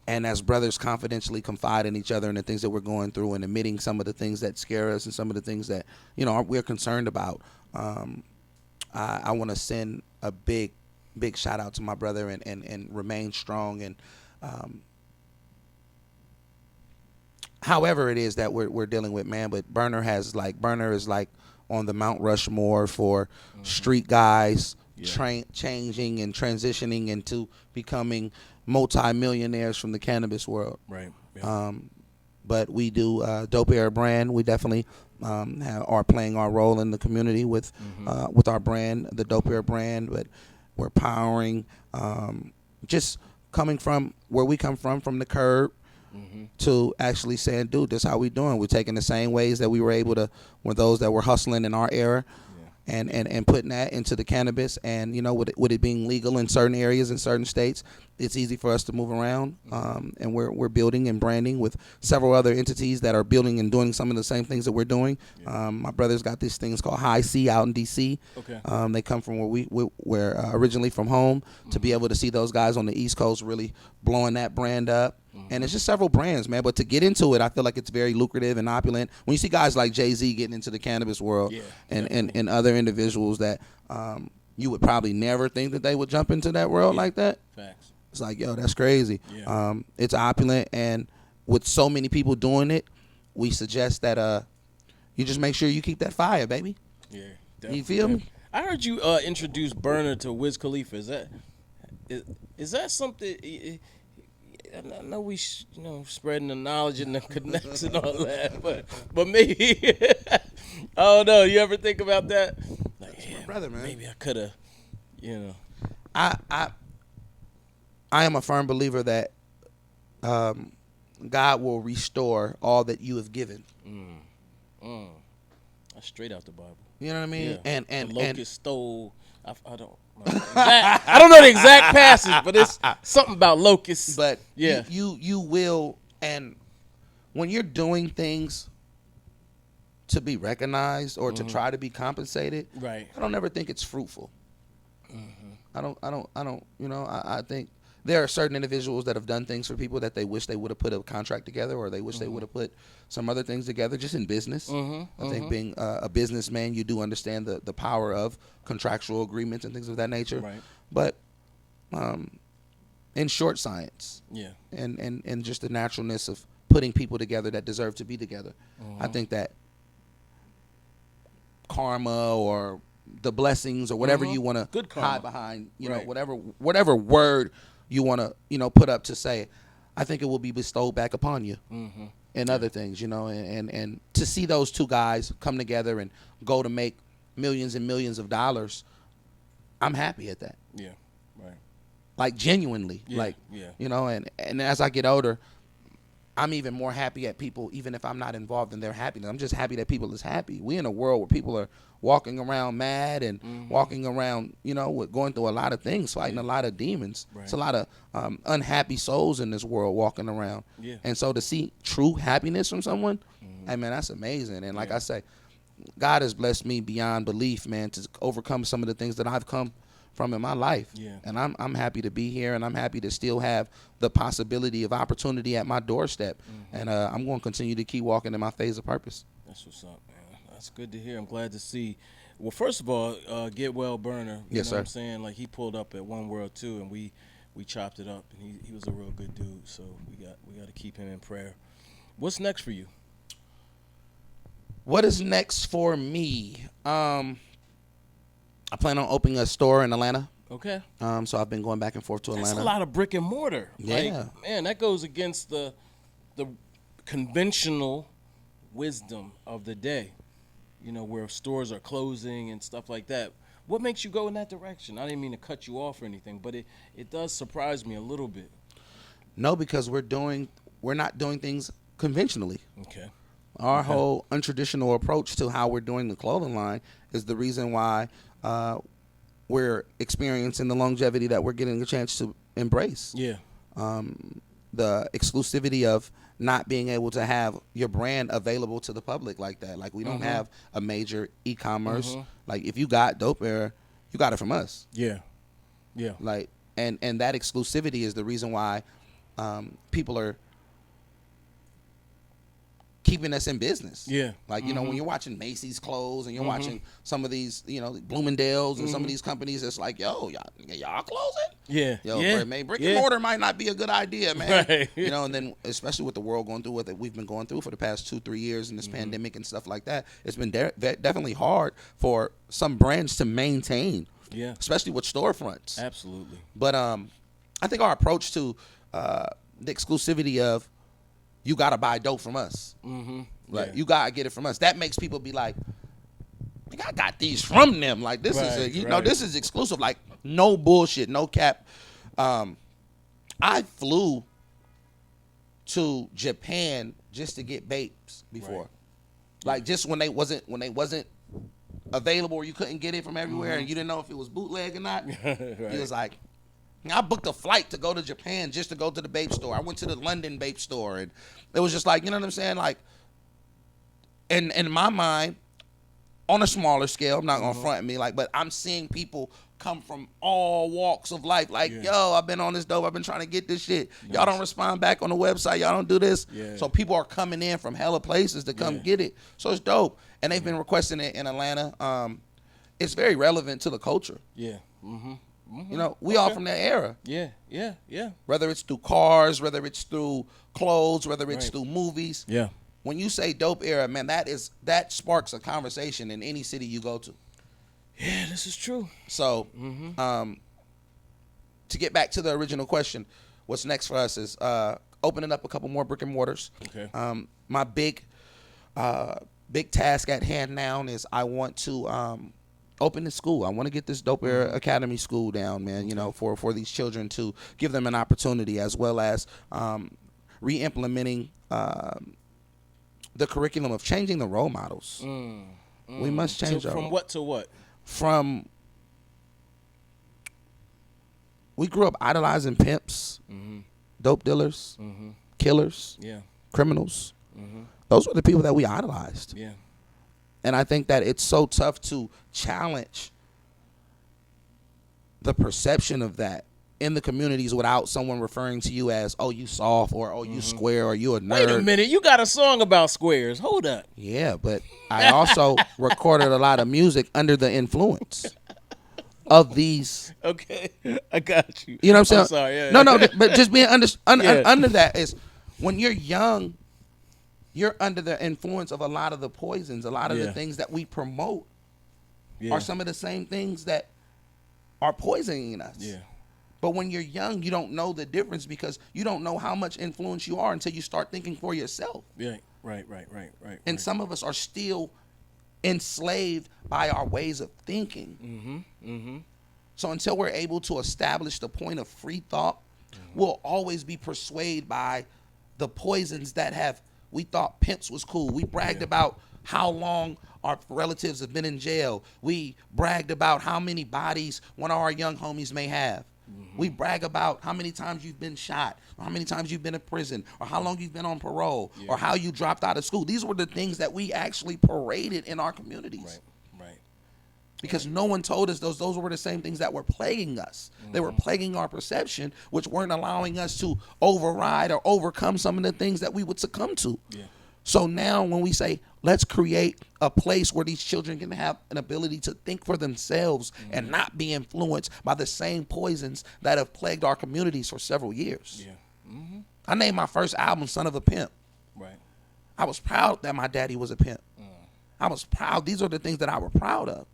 and as brothers confidentially confide in each other and the things that we're going through and admitting some of the things that scare us and some of the things that, we're concerned about. I want to send a big shout out to my brother and remain strong. And however it is that we're dealing with, man, but Burner is like on the Mount Rushmore for street guys changing and transitioning into becoming multi-millionaires from the cannabis world. Right. Yeah. But we do Dope Air brand. We definitely are playing our role in the community with our brand, the Dope Air brand. But we're powering, just coming from where we come from the curb, to actually saying, dude, this is how we doing. We're taking the same ways that we were able to, with those that were hustling in our era, and putting that into the cannabis. And with it being legal in certain areas in certain states, it's easy for us to move around. And we're building and branding with several other entities that are building and doing some of the same things that we're doing. My brother's got these things called High C out in DC. Okay. They come from we're originally from home, to be able to see those guys on the East Coast really blowing that brand up. And it's just several brands, man. But to get into it, I feel like it's very lucrative and opulent. When you see guys like Jay-Z getting into the cannabis world, and other individuals that you would probably never think that they would jump into that world like that. Facts. It's like, yo, that's crazy. Yeah. It's opulent, and with so many people doing it, we suggest that you just make sure you keep that fire, baby. Yeah. You feel me? I heard you introduce Burner to Wiz Khalifa. Is that something? I know we, spreading the knowledge and the connects and all that, but maybe, I don't know. You ever think about that? Like, my brother, man. Maybe I could have, I am a firm believer that God will restore all that you have given. That's straight out the Bible. You know what I mean? Yeah. And the locust stole. I don't know the exact passage, but it's something about locusts. But yeah, you will. And when you're doing things to be recognized or to try to be compensated, right? I don't ever think it's fruitful. I don't. I think there are certain individuals that have done things for people that they wish they would have put a contract together, or they wish they would have put some other things together, just in business. I think being a businessman, you do understand the power of contractual agreements and things of that nature. Right. But in short science, and just the naturalness of putting people together that deserve to be together, I think that karma or the blessings or whatever you want to hide behind, whatever word you want to, put up to say, I think it will be bestowed back upon you and other things, and to see those two guys come together and go to make millions and millions of dollars, I'm happy at that. Yeah, right. Like genuinely, and as I get older, I'm even more happy at people, even if I'm not involved in their happiness. I'm just happy that people is happy. We in a world where people are walking around mad and walking around, with going through a lot of things, fighting a lot of demons. Right. It's a lot of unhappy souls in this world walking around. Yeah. And so to see true happiness from someone, hey man, that's amazing. And like I say, God has blessed me beyond belief, man, to overcome some of the things that I've come from in my life. Yeah. And I'm happy to be here, and I'm happy to still have the possibility of opportunity at my doorstep. And I'm going to continue to keep walking in my phase of purpose. That's what's up, man. That's good to hear. I'm glad to see. Well, first of all, Get Well Burner. Yes, know sir. What I'm saying? Like, he pulled up at One World too, and we chopped it up, and he was a real good dude. So we got to keep him in prayer. What's next for you? What is next for me? I plan on opening a store in Atlanta. Okay. So I've been going back and forth to Atlanta. That's a lot of brick and mortar. Yeah. Like, man, that goes against the conventional wisdom of the day, where stores are closing and stuff like that. What makes you go in that direction? I didn't mean to cut you off or anything, but it does surprise me a little bit. No, because we're not doing things conventionally. Okay. Our whole untraditional approach to how we're doing the clothing line is the reason why we're experiencing the longevity that we're getting a chance to embrace. Yeah. The exclusivity of not being able to have your brand available to the public like that. Like, we don't have a major e-commerce. Like, if you got Dope Era, you got it from us. Yeah. Yeah. Like, and that exclusivity is the reason why people are keeping us in business. Yeah. Like, when you're watching Macy's close and you're watching some of these, Bloomingdale's and some of these companies, it's like, yo, y'all closing? Yeah. Yo, yeah. man, brick and mortar might not be a good idea, man. Right. And then especially with the world going through what we've been going through for the past 2-3 years in this pandemic and stuff like that, it's been definitely hard for some brands to maintain. Yeah. Especially with storefronts. Absolutely. But I think our approach to the exclusivity of, you gotta buy dope from us. Like, you gotta get it from us. That makes people be like, I got these from them. Like, this is this is exclusive. Like, no bullshit, no cap. I flew to Japan just to get vapes before. Right. Like, just when they wasn't available, or you couldn't get it from everywhere, and you didn't know if it was bootleg or not. He was like, I booked a flight to go to Japan just to go to the vape store. I went to the London vape store, and it was just like, you know what I'm saying? Like, in my mind, on a smaller scale, I'm not gonna front me, like, but I'm seeing people come from all walks of life. Like, yo, I've been on this dope. I've been trying to get this shit. Nice. Y'all don't respond back on the website. Y'all don't do this. Yeah. So people are coming in from hella places to come get it. So it's dope. And they've been requesting it in Atlanta. It's very relevant to the culture. Yeah. We all from that era. Yeah. Whether it's through cars, whether it's through clothes, whether it's through movies. Yeah. When you say dope era, man, that sparks a conversation in any city you go to. Yeah, this is true. So, to get back to the original question, what's next for us is opening up a couple more brick and mortars. Okay. My big task at hand now is I want to open the school. I want to get this Dope Era Academy school down, man, for these children, to give them an opportunity, as well as re-implementing the curriculum of changing the role models. We must change from what to what? We grew up idolizing pimps, dope dealers, killers, criminals. Those were the people that we idolized. Yeah. And I think that it's so tough to challenge the perception of that in the communities without someone referring to you as, oh, you soft, or oh, you square, or you a nerd. Wait a minute, you got a song about squares. Hold up. Yeah, but I also recorded a lot of music under the influence of these. Okay, I got you. You know what I'm saying? I'm sorry. Yeah. No, but just being under that is, when you're young, you're under the influence of a lot of the poisons, a lot of the things that we promote are some of the same things that are poisoning us. Yeah. But when you're young, you don't know the difference, because you don't know how much influence you are until you start thinking for yourself. Yeah, right. And some of us are still enslaved by our ways of thinking. So until we're able to establish the point of free thought, we'll always be persuaded by the poisons that we thought pimps was cool. We bragged about how long our relatives have been in jail. We bragged about how many bodies one of our young homies may have. We brag about how many times you've been shot, or how many times you've been in prison, or how long you've been on parole, or how you dropped out of school. These were the things that we actually paraded in our communities. Right. Because no one told us those were the same things that were plaguing us. They were plaguing our perception, which weren't allowing us to override or overcome some of the things that we would succumb to. Yeah. So now when we say, let's create a place where these children can have an ability to think for themselves and not be influenced by the same poisons that have plagued our communities for several years. Yeah. I named my first album Son of a Pimp. Right. I was proud that my daddy was a pimp. I was proud. These are the things that I was proud of.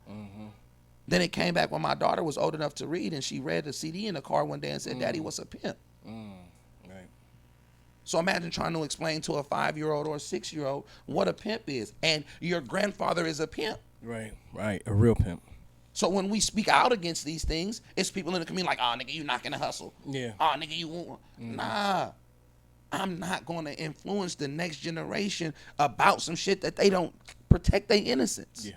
Then it came back when my daughter was old enough to read, and she read the CD in the car one day and said, Daddy, what's a pimp? Right. So imagine trying to explain to a 5-year-old or a 6-year-old what a pimp is. And your grandfather is a pimp. Right. A real pimp. So when we speak out against these things, it's people in the community like, oh, nigga, you not going to hustle. Yeah. Oh, nigga, you won't. Nah. I'm not going to influence the next generation about some shit that they don't protect their innocence. Yeah.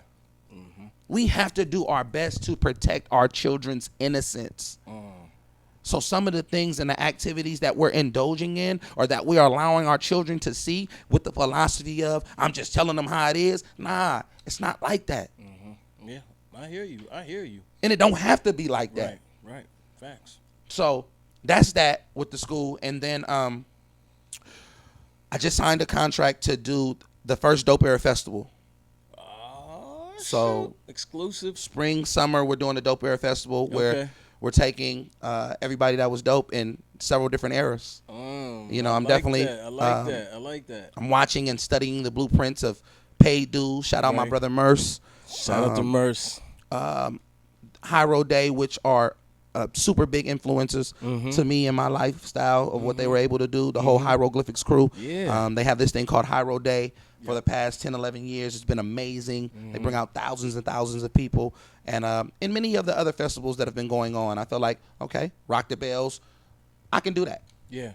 We have to do our best to protect our children's innocence. So some of the things and the activities that we're indulging in or that we are allowing our children to see with the philosophy of, I'm just telling them how it is. Nah, it's not like that. Yeah, I hear you. And it don't have to be like that. Right. Facts. So that's that with the school. And then I just signed a contract to do the first Dope Era Festival. So exclusive. Spring, summer, we're doing the Dope Era Festival where we're taking everybody that was dope in several different eras. You know, I'm definitely. I like that. I'm watching and studying the blueprints of paid dues. Shout out my brother Merce. Shout out to Merce. High Road Day, which are super big influences to me and my lifestyle of what they were able to do. The whole Hieroglyphics crew. Yeah. They have this thing called High Road Day. For the past 10, 11 years, it's been amazing. They bring out thousands and thousands of people. And in many of the other festivals that have been going on, I feel like, okay, Rock the Bells, I can do that. Yeah.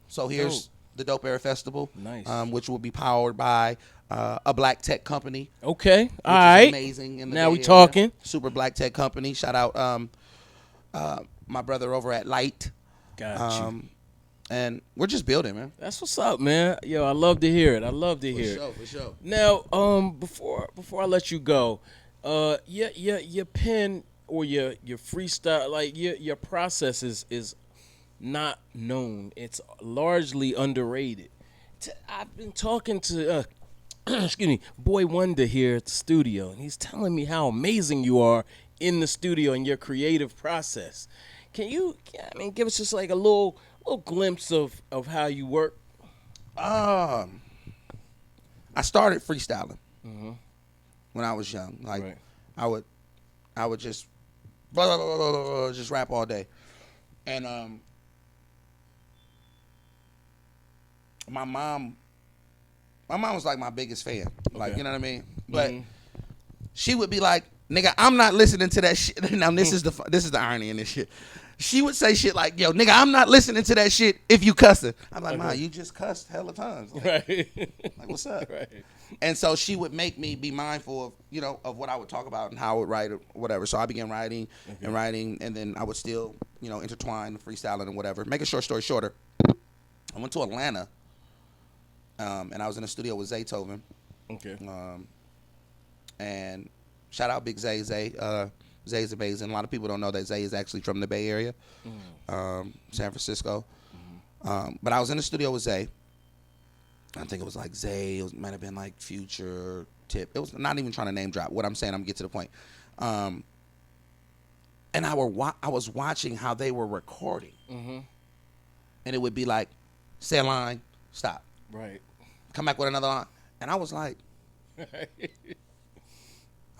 So here's the Dope Era Festival, Nice. Which will be powered by a black tech company. Okay, all right. Amazing. In the now Bay we Area. talking. Super black tech company. Shout out my brother over at Light. Got you. And we're just building, man. That's what's up, man. Yo, I love to hear it. For sure. Now, before I let you go, your pen or your freestyle, like your process is not known. It's largely underrated. I've been talking to excuse me, Boy Wonder here at the studio, and he's telling me how amazing you are in the studio and your creative process. Can you, give us just like a little glimpse of how you work? I started freestyling when I was young. Like I would just blah, blah, blah, blah, blah, just rap all day. And my mom was like my biggest fan. Like, you know what I mean? But she would be like, nigga, I'm not listening to that shit. Now this is the irony in this shit. She would say shit like, yo, nigga, I'm not listening to that shit if you cussing. I'm like, Ma, you just cussed hella times. Like, like, what's up? Right. And so she would make me be mindful of, you know, of what I would talk about and how I would write or whatever. So I began writing and writing, and then I would still, you know, intertwine freestyling and whatever. Make a short story shorter, I went to Atlanta, and I was in a studio with Zaytoven. Okay. And shout out Big Zay. Zay's amazing. A lot of people don't know that Zay is actually from the Bay Area, San Francisco. But I was in the studio with Zay. I think it was like Zay. It might have been like Future, Tip. It was not even trying to name drop. What I'm saying, I'm get to the point. And I was watching how they were recording, and it would be like, say a line, stop, right, come back with another line, and I was like,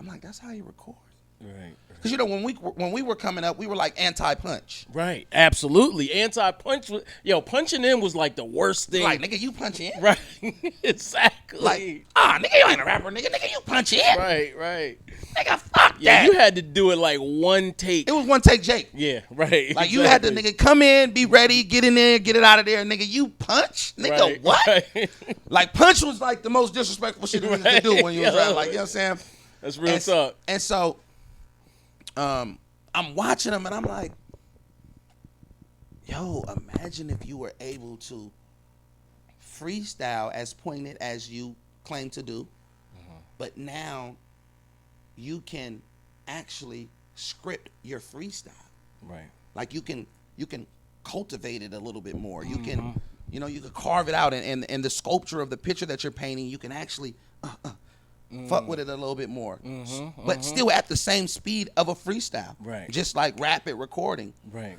I'm like, that's how you record. Right. Because, you know, when we were coming up, we were like anti-punch. Right. Absolutely. Anti-punch. Yo, punching in was like the worst thing. Like, nigga, you punch in? Right. Exactly. Like, nigga, you ain't a rapper, nigga. Nigga, you punch in? Right. Nigga, fuck Yeah, you had to do it like one take. It was one take, Jake. Yeah, right. Like you had to nigga come in, be ready, get in there, get it out of there, nigga. You punch, nigga. Right, What? right. Like punch was like the most disrespectful shit you could do when you was rapping. Like you know what I'm saying? That's real talk. And so, I'm watching them and I'm like, yo, imagine if you were able to freestyle as pointed as you claim to do, but now you can actually script your freestyle. Right. Like you can cultivate it a little bit more. You can, you can carve it out and the sculpture of the picture that you're painting, you can actually fuck with it a little bit more. But still at the same speed of a freestyle. Right. Just like rapid recording. Right.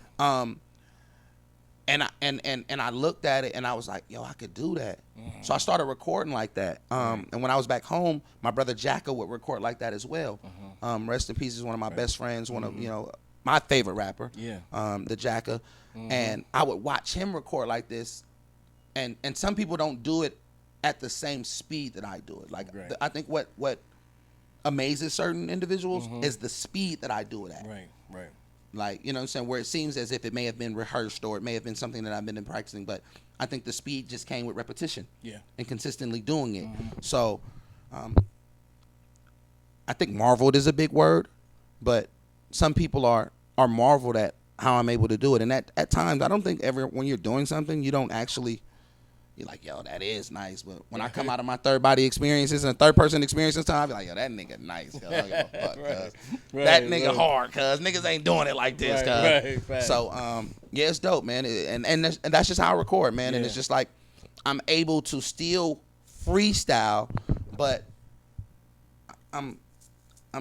And I looked at it and I was like, yo, I could do that. So I started recording like that. And when I was back home, my brother Jacka would record like that as well. Rest in peace is one of my best friends, one of my favorite rapper. Yeah. The Jacka. And I would watch him record like this. And some people don't do it at the same speed that I do it. Like I think what amazes certain individuals is the speed that I do it at. Right. Right. Like, you know what I'm saying, where it seems as if it may have been rehearsed or it may have been something that I've been practicing, but I think the speed just came with repetition and consistently doing it. So I think marveled is a big word, but some people are marveled at how I'm able to do it. And at times, I don't think ever when you're doing something, you don't actually, you're like, yo, that is nice. But when I come out of my third body experiences and third person experiences time, I be like, yo, that nigga nice. Cuz. I don't give a fuck, cuz. That nigga hard, cuz. Niggas ain't doing it like this, cuz. Right. So, yeah, it's dope, man. And that's just how I record, man. And it's just like, I'm able to still freestyle, but I'm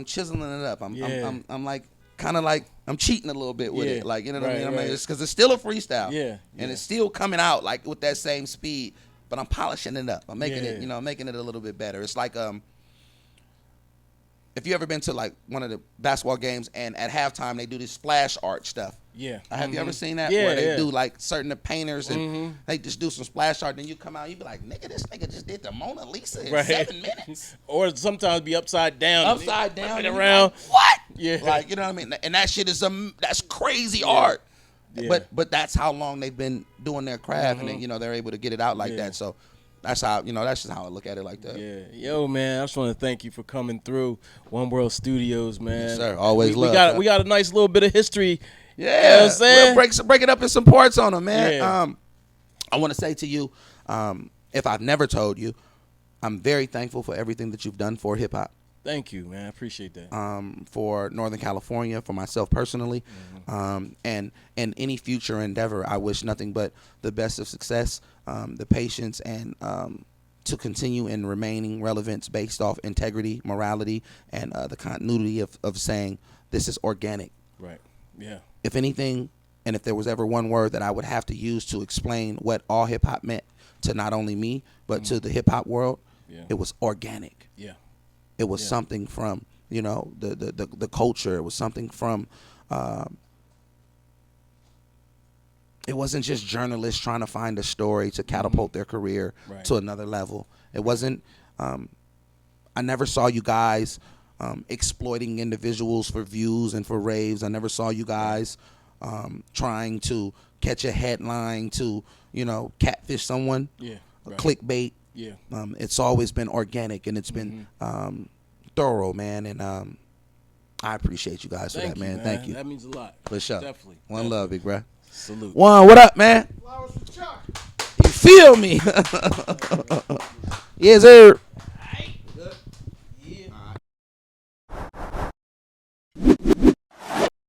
chiseling it up. I'm like, kind of like, I'm cheating a little bit with it. Like, you know what I mean? It's because it's still a freestyle. And it's still coming out like with that same speed, but I'm polishing it up. I'm making it, making it a little bit better. It's like, if you ever been to like one of the basketball games and at halftime they do this splash art stuff. Yeah. Have you ever seen that? Yeah, where they do like certain painters and they just do some splash art, then you come out, you be like, nigga, this nigga just did the Mona Lisa in 7 minutes. Or sometimes be upside down. Upside down. Around. Like, what? Yeah. Like, you know what I mean? And that shit is that's crazy art. Yeah. But that's how long they've been doing their craft and then, they're able to get it out like that. So that's how, that's just how I look at it like that. Yeah. Yo, man, I just want to thank you for coming through One World Studios, man. Yes, sir. Always love. We got a nice little bit of history. Yeah. You know what I'm saying? We'll break it up in some parts on them, man. Yeah. I want to say to you, if I've never told you, I'm very thankful for everything that you've done for hip hop. Thank you, man. I appreciate that. For Northern California, for myself personally, and any future endeavor, I wish nothing but the best of success, the patience, and to continue in remaining relevance based off integrity, morality, and the continuity of saying this is organic. Right. Yeah. If anything, and if there was ever one word that I would have to use to explain what all hip hop meant to not only me but to the hip hop world, it was organic. Yeah. It was something from, the culture. It was something from, it wasn't just journalists trying to find a story to catapult their career to another level. It wasn't, I never saw you guys exploiting individuals for views and for raves. I never saw you guys trying to catch a headline to, catfish someone. Yeah. Right. Clickbait. Yeah. It's always been organic and it's been thorough, man. And I appreciate you guys for that, man. Thank you. That means a lot. For sure. Definitely. One love, big bro. Salute. One, what up, man? You feel me? Yes, sir.